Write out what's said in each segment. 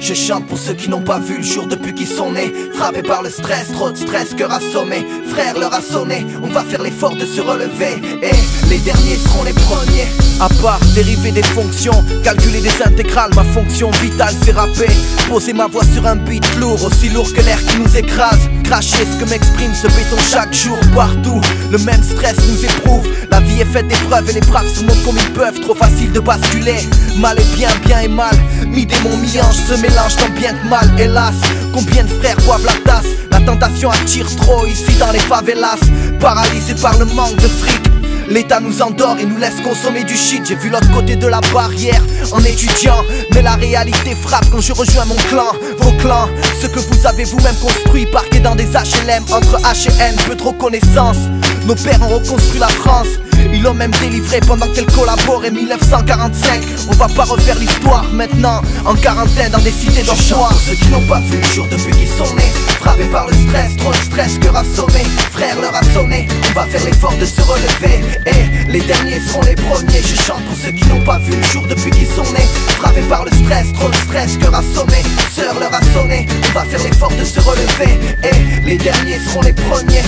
Je chante pour ceux qui n'ont pas vu le jour depuis qu'ils sont nés. Frappés par le stress, trop de stress, cœur assommé. Frère leur a sonné, on va faire l'effort de se relever. Et les derniers seront les premiers. À part dériver des fonctions, calculer des intégrales, ma fonction vitale c'est rapper. Poser ma voix sur un beat lourd, aussi lourd que l'air qui nous écrase. Cracher ce que m'exprime ce béton chaque jour, partout. Le même stress nous éprouve. La vie est faite d'épreuves et les braves se montrent comme ils peuvent. Trop facile de basculer, mal et bien, bien et mal. Mi-démon, mi-ange se mélange tant bien que mal, hélas. Combien de frères boivent la tasse? La tentation attire trop ici dans les favelas. Paralysés par le manque de fric, l'État nous endort et nous laisse consommer du shit. J'ai vu l'autre côté de la barrière en étudiant, mais la réalité frappe quand je rejoins mon clan. Vos clans, ce que vous avez vous-même construit, parqué dans des HLM entre H et N, peu de reconnaissance. Nos pères ont reconstruit la France, ils l'ont même délivré pendant qu'elle collaborait. 1945, on va pas refaire l'histoire maintenant. En quarantaine dans des cités dortoirs. Ceux qui n'ont pas vu le jour depuis qu'ils sont nés. Frappés par le stress, trop de stress, cœur assommé. Frère leur a sonné, on va faire l'effort de se relever. Et les derniers seront les premiers. Je chante pour ceux qui n'ont pas vu le jour depuis qu'ils sont nés. Frappés par le stress, trop de stress, cœur assommé. Sœur leur a sonné, on va faire l'effort de se relever. Et les derniers seront les premiers.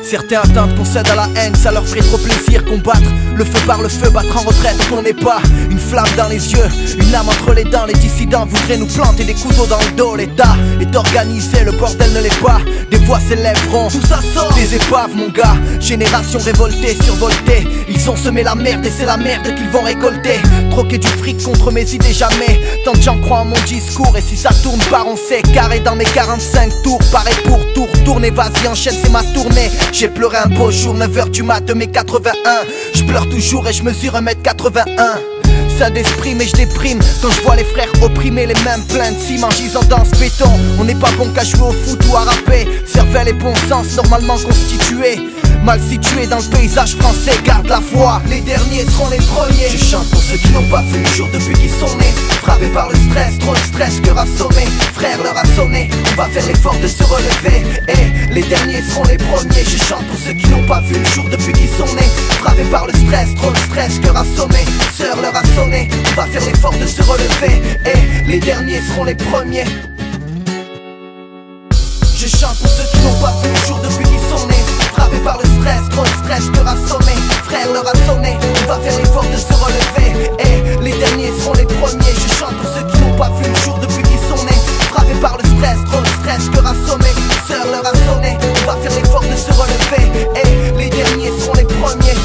Certains attendent qu'on cède à la haine, ça leur ferait trop plaisir. Combattre le feu par le feu, battre en retraite qu'on n'est pas. Une flamme dans les yeux, une lame entre les dents. Les dissidents voudraient nous planter des couteaux dans le dos. L'État est organisé, le bordel ne l'est pas. Des voix s'élèveront, tout ça sort des épaves mon gars. Génération révoltée, survoltée. Ils ont semé la merde et c'est la merde qu'ils vont récolter. Troquer du fric contre mes idées jamais. Tant que j'en crois en mon discours. Et si ça tourne par on sait, carré dans mes 45 tours. Pareil pour tour, tourner, vas-y enchaîne, c'est ma tournée. J'ai pleuré un beau jour, 9h du mat de mes 81. Je pleure toujours et je mesure 1m81. Saint d'esprit mais je déprime quand je vois les frères opprimés, les mêmes pleins de ciment gisant dans ce béton. On n'est pas bon qu'à jouer au foot ou à rapper. Cervelle et bon sens normalement constitués. Mal situé dans le paysage français, garde la foi. Les derniers seront les premiers. Je chante pour ceux qui n'ont pas vu le jour depuis qu'ils sont nés. Frappés par le stress, trop de stress, cœur assommé. Frère leur a sonné, on va faire l'effort de se relever. Et les derniers seront les premiers. Je chante pour ceux qui n'ont pas vu le jour depuis qu'ils sont nés. Frappés par le stress, trop de stress, cœur assommé. Sœur leur a sonné, on va faire l'effort de se relever. Et les derniers seront les premiers. Je chante pour ceux qui n'ont pas vu le jour depuis qu'ils sont nés. Frappés par le stress, trop de stress, cœur assommé. Frère leur a sonné, on va faire l'effort de se relever. Et les derniers seront les premiers. Je chante pour ceux qui n'ont pas vu le jour depuis qu'ils sont nés. Frappés par le stress, trop de stress, cœur assommé. Sœur leur a sonné, on va faire l'effort de se relever. Et les derniers seront les premiers.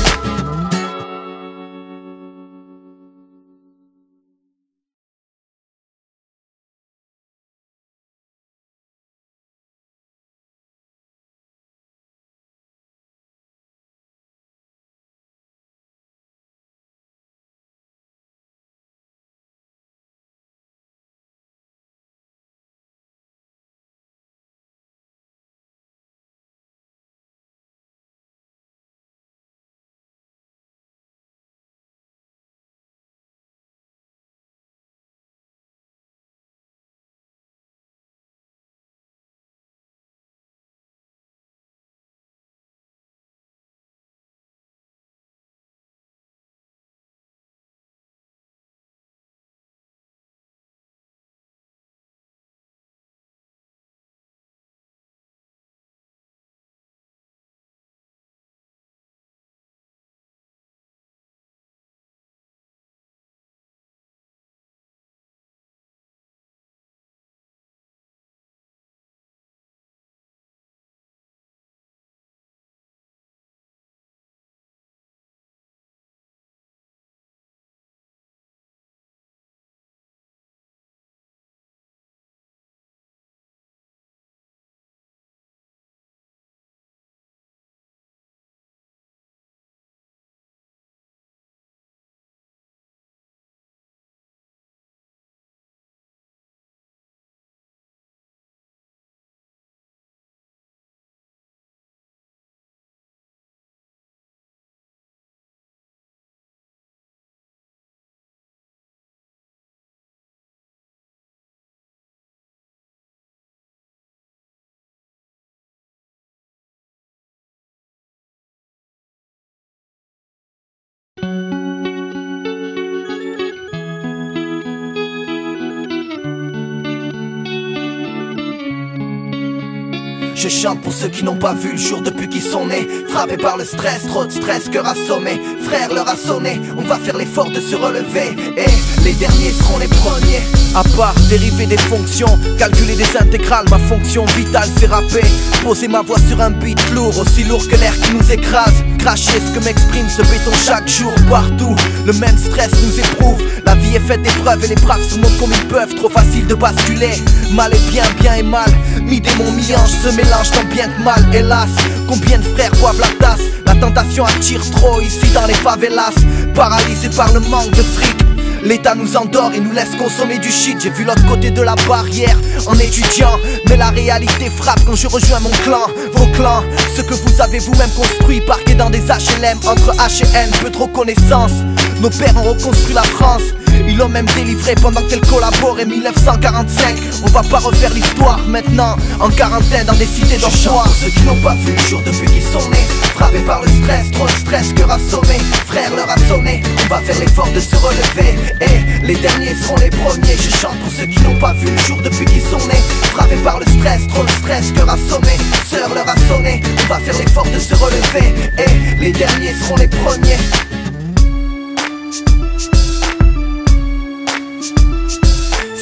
Je chante pour ceux qui n'ont pas vu le jour depuis qu'ils sont nés. Frappés par le stress, trop de stress, cœur assommé. Frère, l'heure a sonné, on va faire l'effort de se relever. Et les derniers seront les premiers. À part dériver des fonctions, calculer des intégrales, ma fonction vitale c'est rapper. Poser ma voix sur un beat lourd, aussi lourd que l'air qui nous écrase. Cracher ce que m'exprime ce béton chaque jour, partout. Le même stress nous éprouve. La vie est faite d'épreuves et les braves surmontent comme ils peuvent. Trop facile de basculer, mal et bien, bien et mal. Mi-démon, mi-ange se mélange tant bien que mal. Hélas, combien de frères boivent la tasse. La tentation attire trop ici dans les favelas. Paralysés par le manque de fric, l'État nous endort et nous laisse consommer du shit. J'ai vu l'autre côté de la barrière en étudiant, mais la réalité frappe quand je rejoins mon clan. Vos clans, ce que vous avez vous-même construit, parqué dans des HLM entre H et N, peu de reconnaissance. Nos pères ont reconstruit la France, ils l'ont même délivré pendant qu'elle collaborait 1945. On va pas refaire l'histoire maintenant, en quarantaine dans des cités dortoirs. Ceux qui n'ont pas vu le jour depuis qu'ils sont nés. Frappés par le stress, trop de stress, cœur assommé. Frère, l'heure a sonné, on va faire l'effort de se relever. Et les derniers seront les premiers. Je chante pour ceux qui n'ont pas vu le jour depuis qu'ils sont nés. Frappés par le stress, trop de stress, cœur assommé. Sœur, l'heure a sonné, on va faire l'effort de se relever. Et les derniers seront les premiers.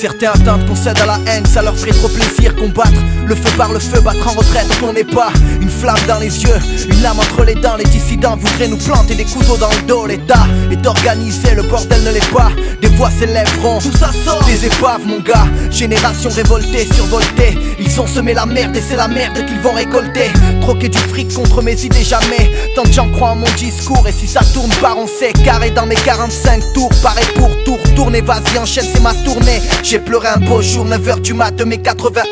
Certains attendent qu'on cède à la haine, ça leur ferait trop plaisir. Combattre le feu par le feu, battre en retraite on n'est pas. Une flamme dans les yeux, une lame entre les dents. Les dissidents voudraient nous planter des couteaux dans le dos. L'État est organisé, le bordel ne l'est pas. Des voix s'élèveront, tout ça sort des épaves mon gars. Génération révoltée, survoltée. Ils ont semé la merde et c'est la merde qu'ils vont récolter. Troquer du fric contre mes idées jamais. Tant de gens croient en mon discours. Et si ça tourne par on sait, carré dans mes 45 tours. Pareil pour tour, tourne et vas-y enchaîne, c'est ma tournée. J'ai pleuré un beau jour, 9h du mat de mes 81.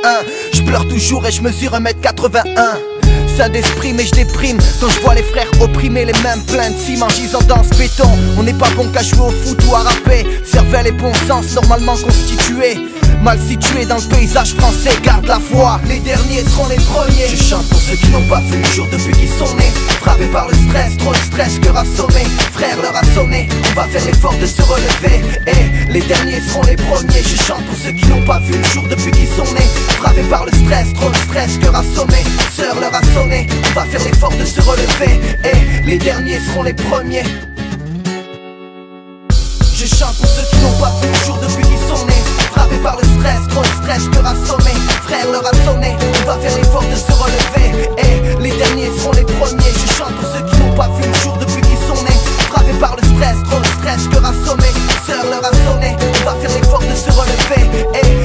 Je pleure toujours et je mesure 1m81. Ça d'esprit mais je déprime quand je vois les frères opprimés, les mêmes pleins de ciment gisant dans ce béton. On n'est pas bon qu'à jouer au foot ou à rapper. Cervelle et bon sens normalement constitués. Mal situé dans le paysage français, garde la foi. Les derniers seront les premiers. Je chante pour ceux qui n'ont pas vu le jour depuis qu'ils sont nés. Frappés par le stress, trop de stress, cœur assommé. Frère, l'heure a sonné, on va faire l'effort de se relever. Et les derniers seront les premiers. Je chante pour ceux qui n'ont pas vu le jour depuis qu'ils sont nés. Frappés par le stress, trop de stress, cœur assommé. Sœur, l'heure a sonné, on va faire l'effort de se relever. Et les derniers seront les premiers. Je chante pour ceux qui n'ont pas vu le jour depuis qu'ils sont nés. Frappés par le stress, trop de stress, cœur assommé. Frère, l'heure a sonné, on va faire l'effort de se relever. Et les derniers seront les premiers. Je chante pour ceux qui n'ont pas vu le jour depuis qu'ils sont nés. Frappés par le stress, trop de stress, cœur assommé. Sœur, l'heure a sonné, on va faire l'effort de se relever. Et